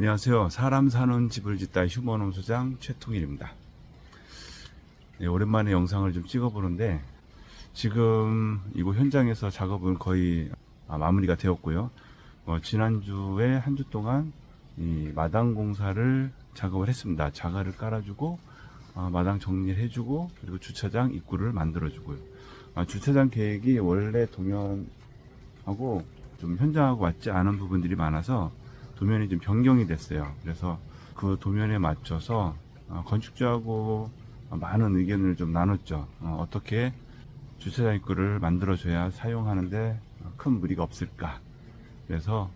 안녕하세요. 사람 사는 집을 짓다 휴먼홈 소장 최통일입니다. 네, 오랜만에 영상을 좀 찍어보는데 지금 이곳 현장에서 작업은 거의 마무리가 되었고요. 지난주에 한 주 동안 이 마당 공사를 작업을 했습니다. 자갈을 깔아주고 마당 정리를 해주고 그리고 주차장 입구를 만들어주고요. 주차장 계획이 원래 도면하고 좀 현장하고 맞지 않은 부분들이 많아서 도면이 좀 변경이 됐어요. 그래서 그 도면에 맞춰서 건축주하고 많은 의견을 좀 나눴죠. 어떻게 주차장 입구를 만들어줘야 사용하는데 큰 무리가 없을까. 그래서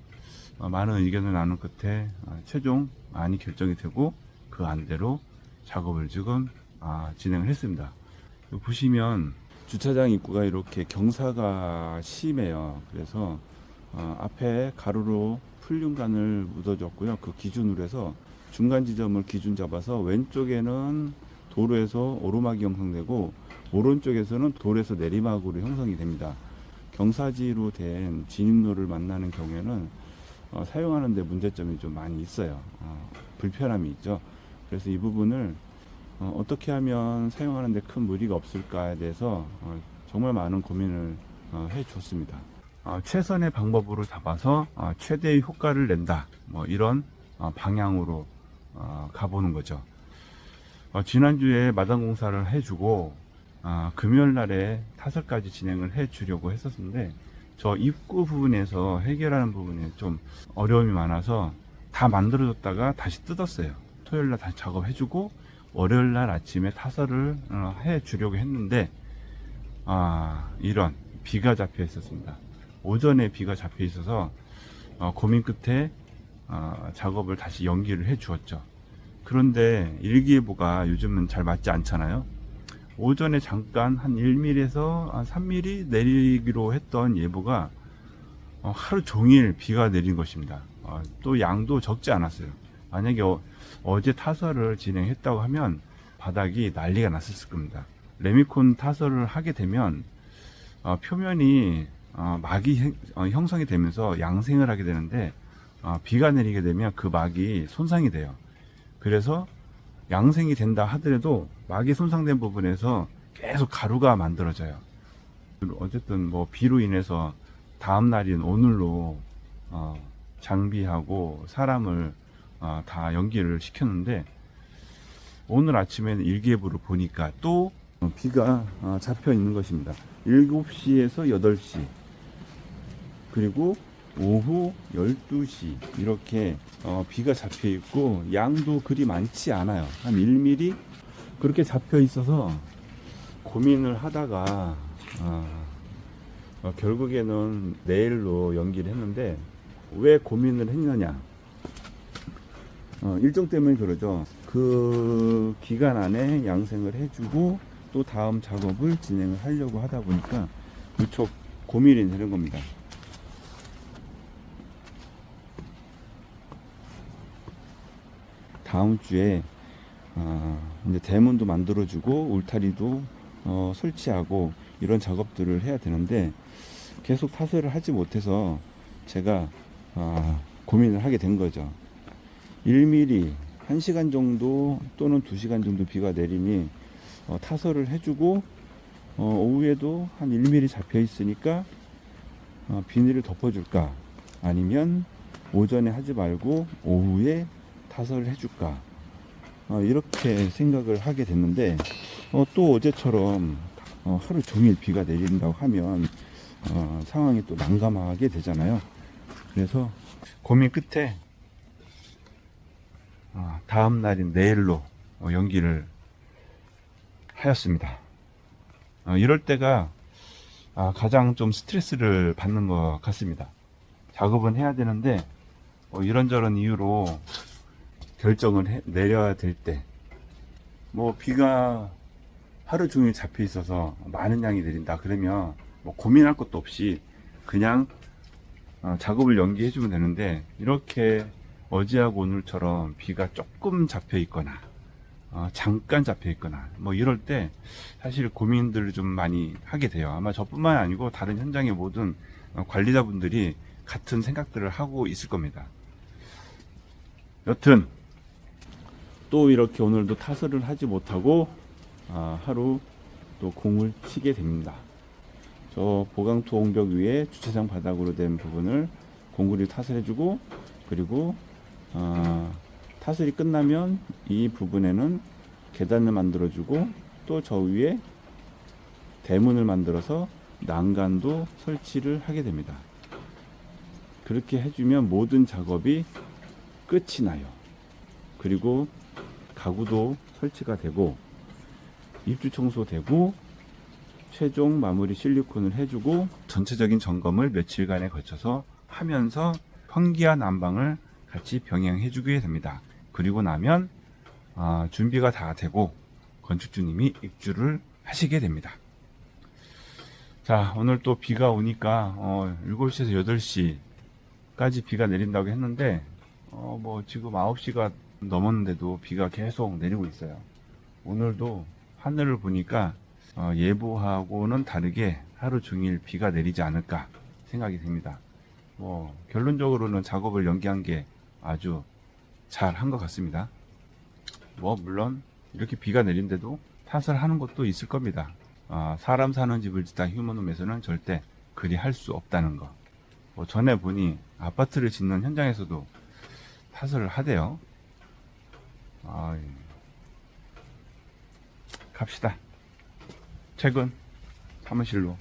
많은 의견을 나눈 끝에 최종 안이 결정이 되고 그 안대로 작업을 지금 진행을 했습니다. 보시면 주차장 입구가 이렇게 경사가 심해요. 그래서 앞에 가로로 풀륜간을 묻어줬고요. 그 기준으로 해서 중간 지점을 기준 잡아서 왼쪽에는 도로에서 오르막이 형성되고 오른쪽에서는 도로에서 내리막으로 형성이 됩니다. 경사지로 된 진입로를 만나는 경우에는 사용하는 데 문제점이 좀 많이 있어요. 불편함이 있죠. 그래서 이 부분을 어떻게 하면 사용하는 데 큰 무리가 없을까에 대해서 정말 많은 고민을 해 줬습니다. 최선의 방법으로 잡아서 최대의 효과를 낸다. 이런 방향으로 가보는 거죠. 지난주에 마당 공사를 해주고 금요일 날에 타설까지 진행을 해 주려고 했었는데 저 입구 부분에서 해결하는 부분에 좀 어려움이 많아서 다 만들어졌다가 다시 뜯었어요. 토요일 날 다시 작업해주고 월요일 날 아침에 타설을 해 주려고 했는데 이런 비가 잡혀 있었습니다. 오전에 비가 잡혀 있어서 고민 끝에 작업을 다시 연기를 해 주었죠. 그런데 일기예보가 요즘은 잘 맞지 않잖아요. 오전에 잠깐 한 1mm에서 3mm 내리기로 했던 예보가 하루 종일 비가 내린 것입니다. 또 양도 적지 않았어요. 만약에 어제 타설을 진행했다고 하면 바닥이 난리가 났을 겁니다. 레미콘 타설을 하게 되면 표면이 막이 형성이 되면서 양생을 하게 되는데 비가 내리게 되면 그 막이 손상이 돼요. 그래서 양생이 된다 하더라도 막이 손상된 부분에서 계속 가루가 만들어져요. 어쨌든 비로 인해서 다음 날인 오늘로 장비하고 사람을 다 연기를 시켰는데 오늘 아침에는 일기예보를 보니까 또 비가 잡혀 있는 것입니다. 7시에서 8시 그리고 오후 12시 이렇게 비가 잡혀 있고 양도 그리 많지 않아요. 한 1mm 그렇게 잡혀 있어서 고민을 하다가 결국에는 내일로 연기를 했는데 왜 고민을 했느냐, 일정 때문에 그러죠. 그 기간 안에 양생을 해주고 또 다음 작업을 진행을 하려고 하다 보니까 무척 고민이 되는 겁니다. 다음 주에 이제 대문도 만들어주고 울타리도 설치하고 이런 작업들을 해야 되는데 계속 타설을 하지 못해서 제가 고민을 하게 된 거죠. 1mm 1시간 정도 또는 2시간 정도 비가 내리니 타설을 해주고 오후에도 한 1mm 잡혀 있으니까 비닐을 덮어줄까, 아니면 오전에 하지 말고 오후에 타설을 해줄까, 이렇게 생각을 하게 됐는데 또 어제처럼 하루 종일 비가 내린다고 하면 상황이 또 난감하게 되잖아요. 그래서 고민 끝에 다음 날인 내일로 연기를 하였습니다. 이럴 때가 가장 좀 스트레스를 받는 것 같습니다. 작업은 해야 되는데 이런저런 이유로 결정을 내려야 될 때, 비가 하루 종일 잡혀 있어서 많은 양이 내린다 그러면 고민할 것도 없이 그냥 작업을 연기해 주면 되는데, 이렇게 어제하고 오늘처럼 비가 조금 잡혀 있거나 잠깐 잡혀 있거나 이럴 때 사실 고민들을 좀 많이 하게 돼요. 아마 저뿐만 아니고 다른 현장의 모든 관리자분들이 같은 생각들을 하고 있을 겁니다. 여튼 또 이렇게 오늘도 타설을 하지 못하고 하루 또 공을 치게 됩니다. 저 보강토 옹벽 위에 주차장 바닥으로 된 부분을 공구리 타설해주고, 그리고 타설이 끝나면 이 부분에는 계단을 만들어주고, 또 저 위에 대문을 만들어서 난간도 설치를 하게 됩니다. 그렇게 해주면 모든 작업이 끝이 나요. 그리고 가구도 설치가 되고, 입주 청소되고, 최종 마무리 실리콘을 해주고, 전체적인 점검을 며칠간에 걸쳐서 하면서 환기와 난방을 같이 병행해주게 됩니다. 그리고 나면 준비가 다 되고 건축주님이 입주를 하시게 됩니다. 자, 오늘 또 비가 오니까 7시에서 8시까지 비가 내린다고 했는데 뭐 지금 9시가 넘었는데도 비가 계속 내리고 있어요. 오늘도 하늘을 보니까 예보하고는 다르게 하루 종일 비가 내리지 않을까 생각이 됩니다. 뭐 결론적으로는 작업을 연기한 게 아주 잘 한 것 같습니다. 뭐 물론 이렇게 비가 내린데도 타설하는 것도 있을 겁니다. 사람 사는 집을 짓다 휴먼홈에서는 절대 그리 할 수 없다는 거. 뭐 전에 보니 아파트를 짓는 현장에서도 타설을 하대요. 갑시다. 퇴근 사무실로.